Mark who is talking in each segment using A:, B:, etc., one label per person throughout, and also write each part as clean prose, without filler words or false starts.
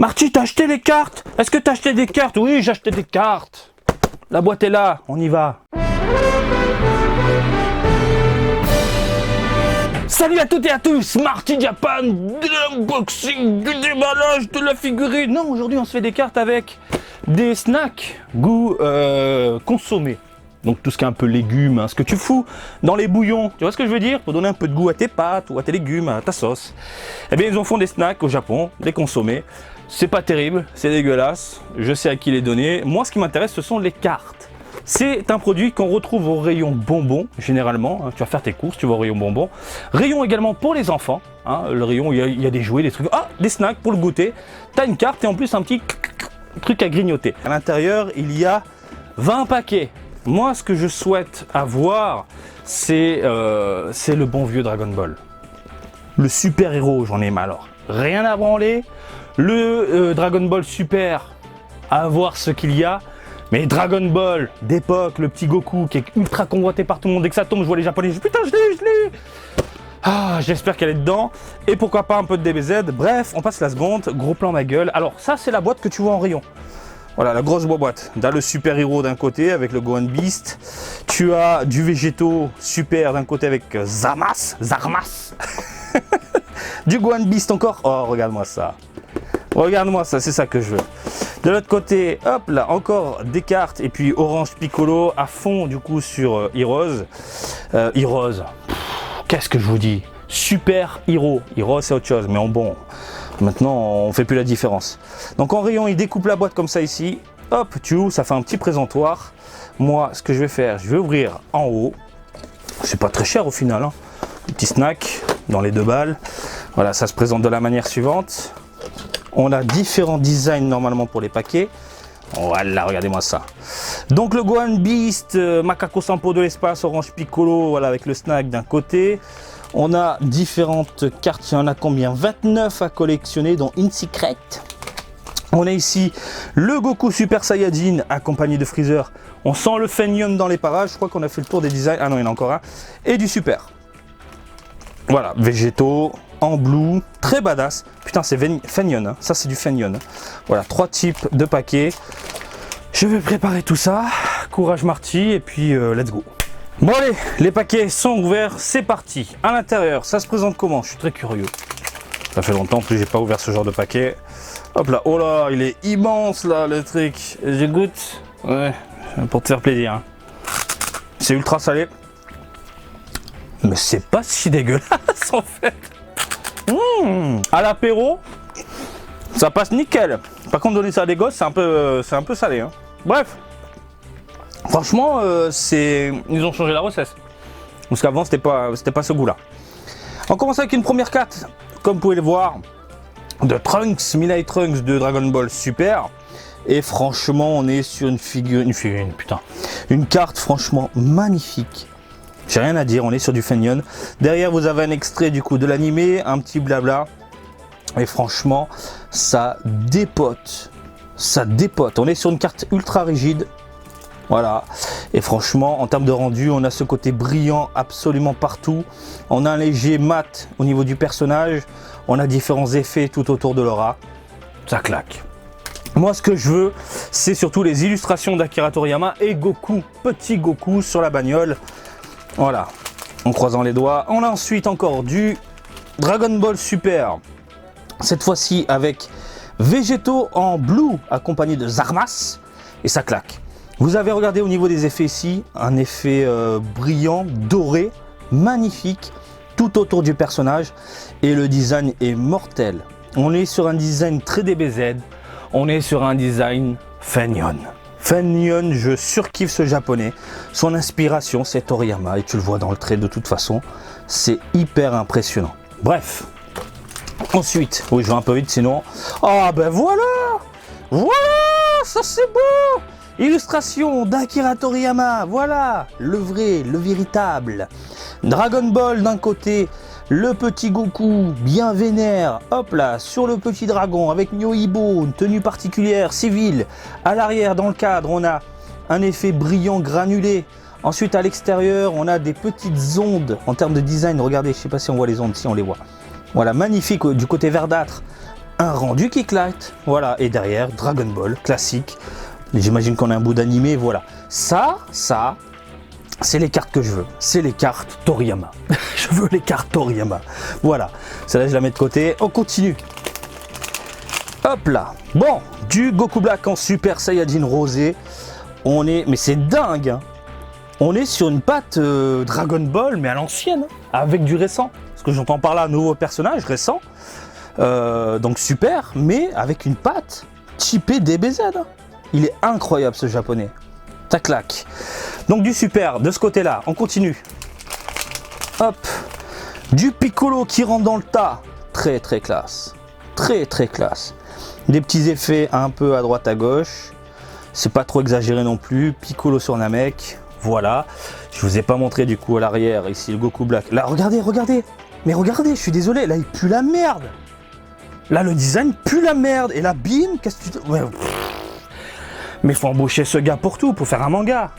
A: Marty, t'as acheté les cartes? Est-ce que t'as acheté des cartes? Oui, j'ai acheté des cartes. La boîte est là, on y va. Salut à toutes et à tous, Marty Japan, de l'unboxing, du déballage, de la figurine. Non, aujourd'hui on se fait des cartes avec des snacks goût consommé. Donc tout ce qui est un peu légumes, hein, ce que tu fous dans les bouillons, tu vois ce que je veux dire? Pour donner un peu de goût à tes pâtes ou à tes légumes, à ta sauce. Eh bien ils en font des snacks au Japon, des consommés. C'est pas terrible, c'est dégueulasse, je sais à qui les donner. Moi ce qui m'intéresse ce sont les cartes. C'est un produit qu'on retrouve au rayon bonbons, généralement. Hein, tu vas faire tes courses, tu vas au rayon bonbons. Rayon également pour les enfants. Hein, le rayon, il y a des jouets, des trucs. Ah, des snacks pour le goûter. Tu as une carte et en plus un petit truc à grignoter. À l'intérieur, il y a 20 paquets. Moi, ce que je souhaite avoir, c'est le bon vieux Dragon Ball. Le super héros, j'en ai marre. Alors, rien à branler. Le Dragon Ball Super, à voir ce qu'il y a. Mais Dragon Ball d'époque, le petit Goku qui est ultra convoité par tout le monde, dès que ça tombe, je vois les Japonais, putain, je l'ai. Ah, j'espère qu'elle est dedans. Et pourquoi pas un peu de DBZ. Bref, on passe la seconde. Gros plan ma gueule. Alors ça, c'est la boîte que tu vois en rayon. Voilà, la grosse boîte. T'as le super héros d'un côté avec le Gohan Beast. Tu as du végétaux super d'un côté avec Zarmas. Du Gohan Beast encore. Oh, regarde-moi ça. Regarde-moi ça, c'est ça que je veux. De l'autre côté, hop là, encore des cartes. Et puis Orange Piccolo à fond du coup sur Heroes. Heroes, qu'est-ce que je vous dis? Super Hero. Heroes c'est autre chose, mais en bon. Maintenant, on fait plus la différence. Donc en rayon, il découpe la boîte comme ça ici. Hop, tu ouvres, ça fait un petit présentoir. Moi, ce que je vais faire, je vais ouvrir en haut. C'est pas très cher au final. Hein. Un petit snack dans les 2 balles. Voilà, ça se présente de la manière suivante. On a différents designs normalement pour les paquets. Voilà, regardez-moi ça. Donc le Gohan Beast, Macaco Sampo de l'espace, Orange Piccolo, voilà, avec le snack d'un côté. On a différentes cartes, il y en a combien? 29 à collectionner, dont une secret. On a ici le Goku Super Saiyajin accompagné de Freezer. On sent le Fenyon dans les parages, je crois qu'on a fait le tour des designs. Ah non, il y en a encore un. Et du Super. Voilà, végétaux, en blue, très badass. Putain, c'est Fenyon, hein. Ça c'est du Fenyon. Hein. Voilà, 3 types de paquets. Je vais préparer tout ça. Courage Marty, et puis let's go. Bon allez, les paquets sont ouverts, c'est parti. À l'intérieur, ça se présente comment? Je suis très curieux. Ça fait longtemps que j'ai pas ouvert ce genre de paquet. Hop là, oh là, il est immense là le truc. Je goûte. Ouais, pour te faire plaisir. Hein. C'est ultra salé. Mais c'est pas si dégueulasse en fait. À l'apéro, ça passe nickel. Par contre, donner ça à des gosses, c'est un peu salé. Hein. Bref, franchement, ils ont changé la recette. Parce qu'avant, c'était pas ce goût-là. On commence avec une première carte, comme vous pouvez le voir, de Trunks, Midnight Trunks de Dragon Ball Super. Et franchement, on est sur une carte franchement magnifique. J'ai rien à dire, on est sur du Fenyon. Derrière, vous avez un extrait du coup de l'animé, un petit blabla. Et franchement, ça dépote. Ça dépote. On est sur une carte ultra rigide. Voilà. Et franchement, en termes de rendu, on a ce côté brillant absolument partout. On a un léger mat au niveau du personnage. On a différents effets tout autour de l'aura. Ça claque. Moi, ce que je veux, c'est surtout les illustrations d'Akira Toriyama et Goku, petit Goku sur la bagnole. Voilà, en croisant les doigts. On a ensuite encore du Dragon Ball Super. Cette fois-ci avec végétaux en blue accompagné de Zarmas. Et ça claque. Vous avez regardé au niveau des effets ici, un effet brillant, doré, magnifique, tout autour du personnage. Et le design est mortel. On est sur un design très DBZ. On est sur un design Fenyon. Fenyon, je surkiffe ce japonais. Son inspiration, c'est Toriyama. Et tu le vois dans le trait de toute façon. C'est hyper impressionnant. Bref. Ensuite, oui, je vais un peu vite sinon. Ah ben voilà. Voilà, ça c'est beau. Illustration d'Akira Toriyama. Voilà, le vrai, le véritable. Dragon Ball d'un côté. Le petit Goku, bien vénère, hop là, sur le petit dragon avec Nyoibo, une tenue particulière, civile. À l'arrière, dans le cadre, on a un effet brillant granulé. Ensuite, à l'extérieur, on a des petites ondes en termes de design. Regardez, je ne sais pas si on voit les ondes, si on les voit. Voilà, magnifique du côté verdâtre. un rendu qui claque. Voilà, et derrière, Dragon Ball, classique. J'imagine qu'on a un bout d'animé, voilà. Ça, c'est les cartes que je veux. C'est les cartes Toriyama. Je veux les cartes Toriyama. Voilà, celle-là, je la mets de côté. On continue. Hop là. Bon, du Goku Black en Super Saiyajin rosé. Mais c'est dingue, hein. On est sur une patte Dragon Ball, mais à l'ancienne, hein, avec du récent. Parce que j'entends par là, nouveau personnage récent. Donc super, mais avec une patte typée DBZ. Hein. Il est incroyable ce japonais. Ça claque. Donc du super de ce côté-là, on continue. Hop. Du Piccolo qui rentre dans le tas. Très très classe. Très très classe. Des petits effets un peu à droite à gauche. C'est pas trop exagéré non plus. Piccolo sur Namek. Voilà. Je vous ai pas montré du coup à l'arrière ici le Goku Black. Là, regardez, regardez. Mais regardez, je suis désolé. Là, il pue la merde. Là, le design pue la merde. Et là, bim, qu'est-ce que tu... Ouais. Mais faut embaucher ce gars pour tout, pour faire un manga.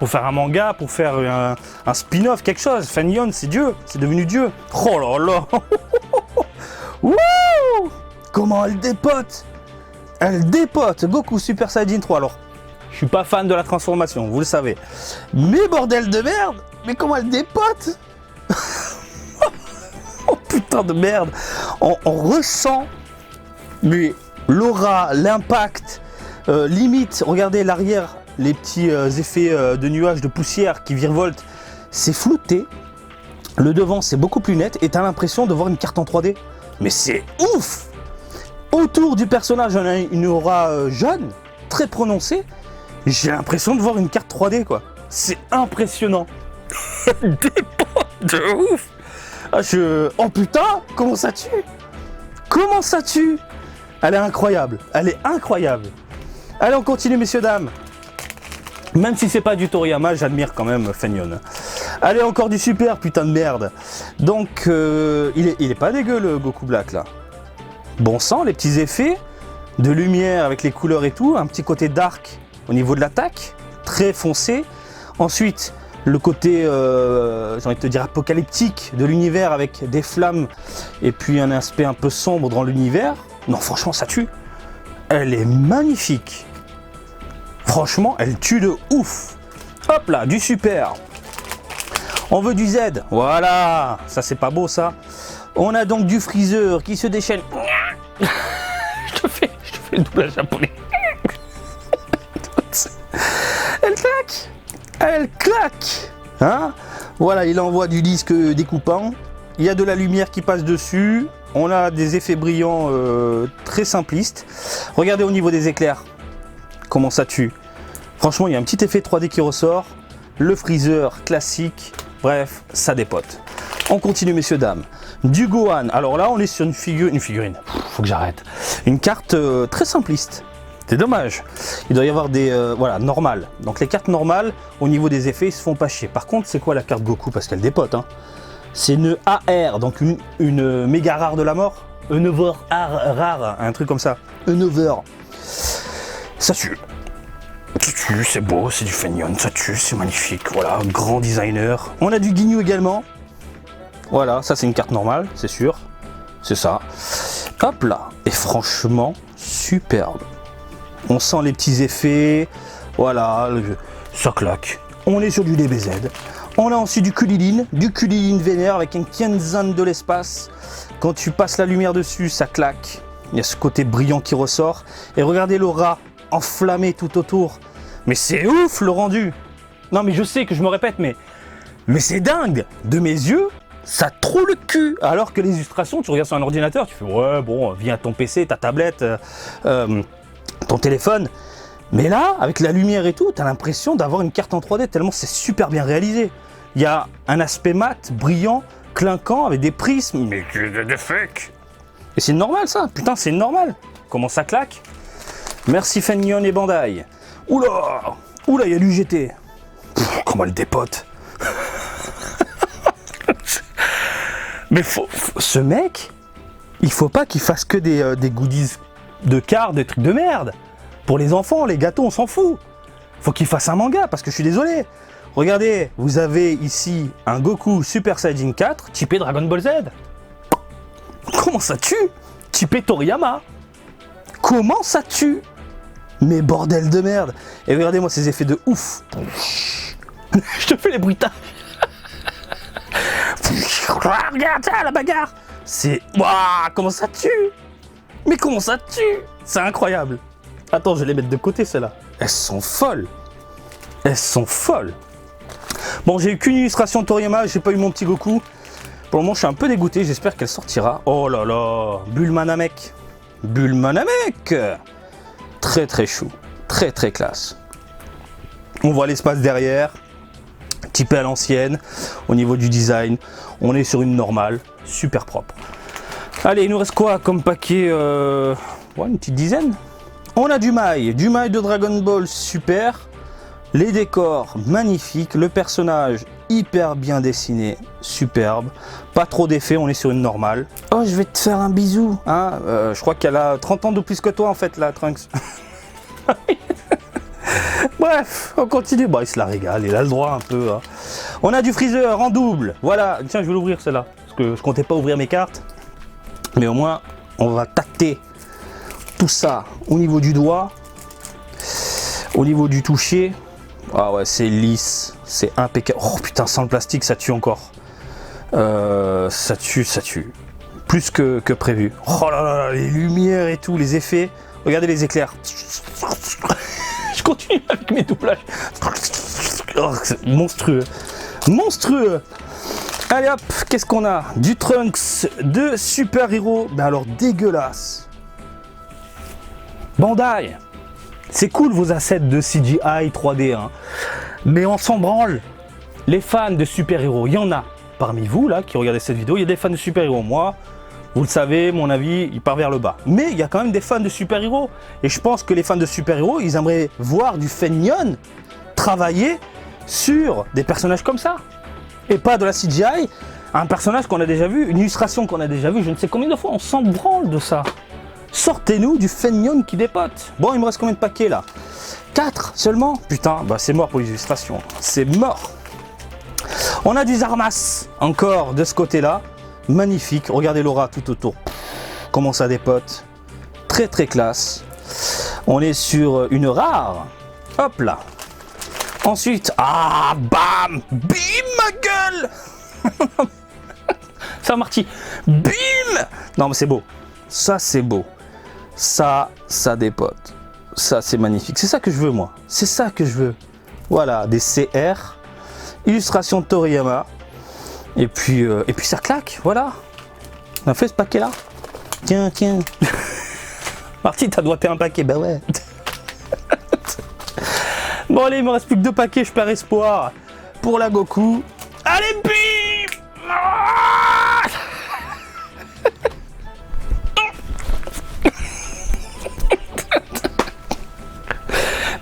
A: Pour faire un manga, pour faire un spin-off, quelque chose. Fenyon, c'est Dieu. C'est devenu Dieu. Oh là là. Wouh. Comment elle dépote. Elle dépote. Goku Super Saiyajin 3. Alors, je suis pas fan de la transformation, vous le savez. Mais bordel de merde. Mais comment elle dépote. Oh putain de merde. On ressent l'aura, l'impact. Limite, regardez l'arrière, les petits effets de nuages de poussière qui virevoltent. C'est flouté. Le devant, c'est beaucoup plus net. Et tu as l'impression de voir une carte en 3D. Mais c'est ouf. Autour du personnage, on a une aura jaune, très prononcée. J'ai l'impression de voir une carte 3D, quoi. C'est impressionnant. Des potes de ouf. Ah, oh putain, comment ça tue. Comment ça tue. Elle est incroyable. Elle est incroyable. Allez, on continue, messieurs, dames. Même si c'est pas du Toriyama, j'admire quand même Fenyon. Allez, encore du super, putain de merde. Donc, il est pas dégueu, le Goku Black, là. Bon sang, les petits effets de lumière avec les couleurs et tout. Un petit côté dark au niveau de l'attaque, très foncé. Ensuite, le côté, j'ai envie de te dire, apocalyptique de l'univers avec des flammes et puis un aspect un peu sombre dans l'univers. Non, franchement, ça tue. Elle est magnifique. Franchement, elle tue de ouf. Hop là, du super. On veut du Z. Voilà. Ça, c'est pas beau, ça. On a donc du Freezer qui se déchaîne. je te fais le doublage japonais. Elle claque. Elle claque. Hein? Voilà, il envoie du disque découpant. Il y a de la lumière qui passe dessus. On a des effets brillants très simplistes. Regardez au niveau des éclairs. Comment ça tue. Franchement, il y a un petit effet 3D qui ressort. Le Freezer classique. Bref, ça dépote. On continue, messieurs, dames. Du Gohan. Alors là, on est sur une figurine. Faut que j'arrête. Une carte très simpliste. C'est dommage. Il doit y avoir des... voilà, normales. Donc les cartes normales, au niveau des effets, ils se font pas chier. Par contre, c'est quoi la carte Goku? Parce qu'elle dépote. Hein. C'est une AR, donc une méga rare de la mort. Une over rare, un truc comme ça. Une over. Ça tue. Ça tue, c'est beau, c'est du Fenyon, ça tue, c'est magnifique. Voilà, grand designer. On a du Ginyu également. Voilà, ça c'est une carte normale, c'est sûr. C'est ça. Hop là. Et franchement, superbe. On sent les petits effets. Voilà, ça claque. On est sur du DBZ. On a aussi du Kulilin vénère avec un Kenzan de l'espace. Quand tu passes la lumière dessus, ça claque. Il y a ce côté brillant qui ressort. Et regardez l'aura enflammée tout autour. Mais c'est ouf le rendu. Non mais je sais que je me répète, mais c'est dingue. De mes yeux, ça trouve le cul. Alors que les illustrations, tu regardes sur un ordinateur, tu fais ouais bon, viens ton PC, ta tablette, ton téléphone. Mais là, avec la lumière et tout, t'as l'impression d'avoir une carte en 3D tellement c'est super bien réalisé. Il y a un aspect mat, brillant, clinquant, avec des prismes. Mais que de fuck. Et c'est normal ça, putain c'est normal. Comment ça claque. Merci Fenyon et Bandai. Oula, oula, il y a l'UGT. Comment elle dépote. Mais ce mec, il faut pas qu'il fasse que des goodies de cartes, des trucs de merde. Pour les enfants, les gâteaux, on s'en fout. Faut qu'il fasse un manga, parce que je suis désolé. Regardez, vous avez ici un Goku Super Saiyajin 4, typé Dragon Ball Z. Comment ça tue? typé Toriyama. Comment ça tue? Mais bordel de merde. Et regardez-moi ces effets de ouf. Je te fais les bruitages. Regarde ça, la bagarre. C'est... Waouh, comment ça tue? Mais comment ça tue? C'est incroyable. Attends, je vais les mettre de côté, celles-là. Elles sont folles. Elles sont folles. Bon, j'ai eu qu'une illustration de Toriyama, j'ai pas eu mon petit Goku. Pour le moment, je suis un peu dégoûté, j'espère qu'elle sortira. Oh là là, Bulma Namek. Bulma Namek. Très très chou, très très classe. On voit l'espace derrière, typé à l'ancienne. Au niveau du design, on est sur une normale, super propre. Allez, il nous reste quoi comme paquet? Ouais, une petite dizaine. On a du mail de Dragon Ball super. Les décors magnifiques, le personnage hyper bien dessiné, superbe. Pas trop d'effets, on est sur une normale. Oh, je vais te faire un bisou. Hein, je crois qu'elle a 30 ans de plus que toi en fait, là, Trunks. Bref, on continue. Bah, il se la régale, il a le droit un peu. Hein. On a du Freezer en double. Voilà, tiens, je vais l'ouvrir celle-là. Parce que je comptais pas ouvrir mes cartes. Mais au moins, on va tâter tout ça au niveau du doigt. Au niveau du toucher. Ah ouais, c'est lisse, c'est impeccable. Oh putain, sans le plastique, ça tue encore. Ça tue. Plus que prévu. Oh là là, les lumières et tout, les effets. Regardez les éclairs. Je continue avec mes doublages. Oh, c'est monstrueux. Monstrueux. Allez hop, qu'est-ce qu'on a? Du Trunks de Super Hero. Ben alors dégueulasse. Bandai. C'est cool vos assets de CGI 3D, hein. Mais on s'en branle. Les fans de super-héros, il y en a parmi vous là qui regardez cette vidéo, il y a des fans de super-héros. Moi, vous le savez, mon avis, il part vers le bas. Mais il y a quand même des fans de super-héros. Et je pense que les fans de super-héros, ils aimeraient voir du Feignone travailler sur des personnages comme ça. Et pas de la CGI, un personnage qu'on a déjà vu, une illustration qu'on a déjà vue, je ne sais combien de fois, on s'en branle de ça. Sortez-nous du Feignone qui dépote. Bon, il me reste combien de paquets là? 4 seulement? Putain, bah c'est mort pour les illustrations. C'est mort. On a du Zarmas encore de ce côté-là. Magnifique. Regardez l'aura tout autour. Comment ça dépote. Très très classe. On est sur une rare. Hop là. Ensuite, ah, bam, bim ma gueule. Ça Marty. Bim. Non mais c'est beau. Ça c'est beau. Ça dépote. Ça c'est magnifique. C'est ça que je veux moi. C'est ça que je veux. Voilà, des CR. Illustration de Toriyama. Et puis ça claque. Voilà. On a fait ce paquet là. Tiens. Marty, t'as doigté un paquet. Bah ouais. Bon allez, il me reste plus que 2 paquets. Je perds espoir. Pour la Goku. Allez, bim.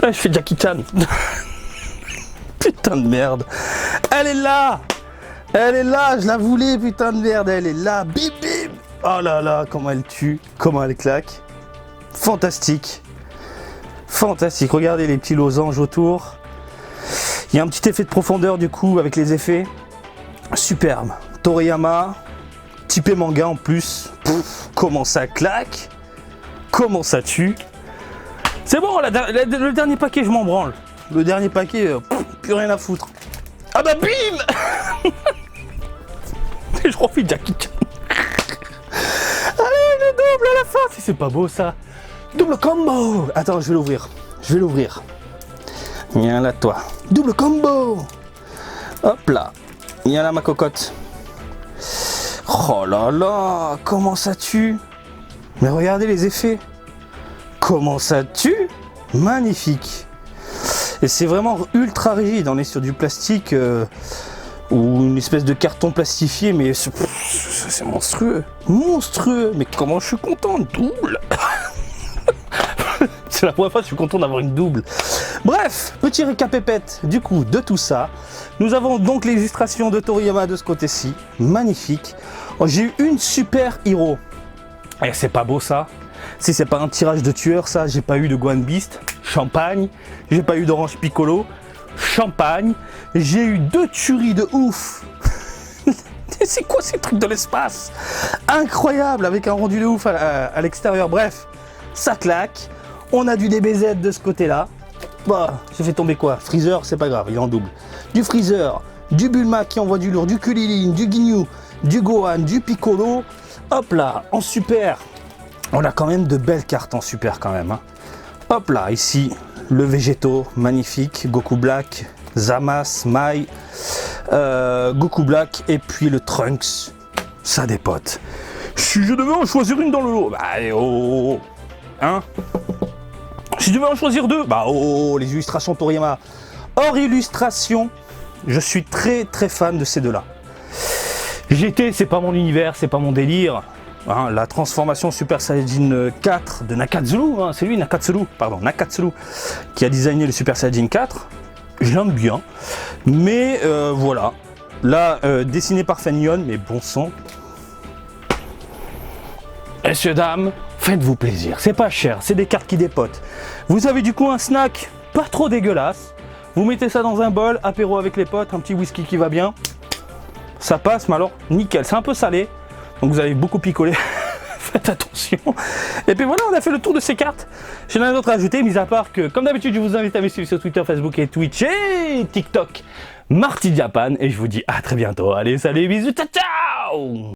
A: Ah, je fais Jackie Chan. Putain de merde. Elle est là. Elle est là. Je la voulais, putain de merde. Elle est là. Bim bim. Oh là là, comment elle tue. Comment elle claque. Fantastique. Fantastique. Regardez les petits losanges autour. Il y a un petit effet de profondeur du coup avec les effets. Superbe. Toriyama. Typé manga en plus. Pouf, comment ça claque. Comment ça tue. C'est bon, le dernier paquet, je m'en branle. Le dernier paquet, plus rien à foutre. Ah bah bim. Je refais Jackie Chan. Allez, le double à la fin. Si c'est pas beau ça. Double combo. Attends, je vais l'ouvrir. Viens là toi. Double combo. Hop là. Viens là ma cocotte. Oh là là, comment ça tue. Mais regardez les effets. Comment ça tue. Magnifique. Et c'est vraiment ultra rigide. On est sur du plastique ou une espèce de carton plastifié, mais c'est monstrueux. Monstrueux. Mais comment je suis content. Double. C'est la première fois que je suis content d'avoir une double. Bref, petit récapépète du coup de tout ça. Nous avons donc l'illustration de Toriyama de ce côté-ci. Magnifique. Oh, j'ai eu une super héros. Et c'est pas beau ça. Si c'est pas un tirage de tueur, ça, j'ai pas eu de Gohan Beast, champagne. J'ai pas eu d'Orange Piccolo, champagne. J'ai eu 2 tueries de ouf. C'est quoi ces trucs de l'espace? Incroyable, avec un rendu de ouf à l'extérieur. Bref, ça claque. On a du DBZ de ce côté-là. Bah, j'ai fait tomber quoi? Freezer, c'est pas grave, il est en double. Du Freezer, du Bulma qui envoie du lourd, du Kulilin, du Ginyu, du Gohan, du Piccolo. Hop là, en super. On a quand même de belles cartes en super quand même. Hein. Hop là, ici, le Végéto, magnifique. Goku Black, Zamasu, Mai, Goku Black et puis le Trunks. Ça dépote. Si je devais en choisir une dans le lot, bah oh, hein? Si je devais en choisir deux, bah oh, les illustrations Toriyama. Hors illustration, je suis très très fan de ces deux-là. GT, c'est pas mon univers, c'est pas mon délire. Hein, la transformation Super Saiyajin 4 de Nakatsuru, hein, c'est lui Nakatsuru, qui a designé le Super Saiyajin 4. Je l'aime bien, mais voilà. Là, dessiné par Fenyon, mais bon sang. Messieurs, dames, faites-vous plaisir, c'est pas cher, c'est des cartes qui dépotent. Vous avez du coup un snack pas trop dégueulasse. Vous mettez ça dans un bol, apéro avec les potes, un petit whisky qui va bien. Ça passe, mais alors nickel, c'est un peu salé, donc vous allez beaucoup picoler. Faites attention. Et puis voilà, on a fait le tour de ces cartes. Je n'ai rien d'autre à ajouter, mis à part que, comme d'habitude, je vous invite à me suivre sur Twitter, Facebook et Twitch et TikTok, Marty Japan. Et je vous dis à très bientôt. Allez, salut, bisous, ciao, ciao!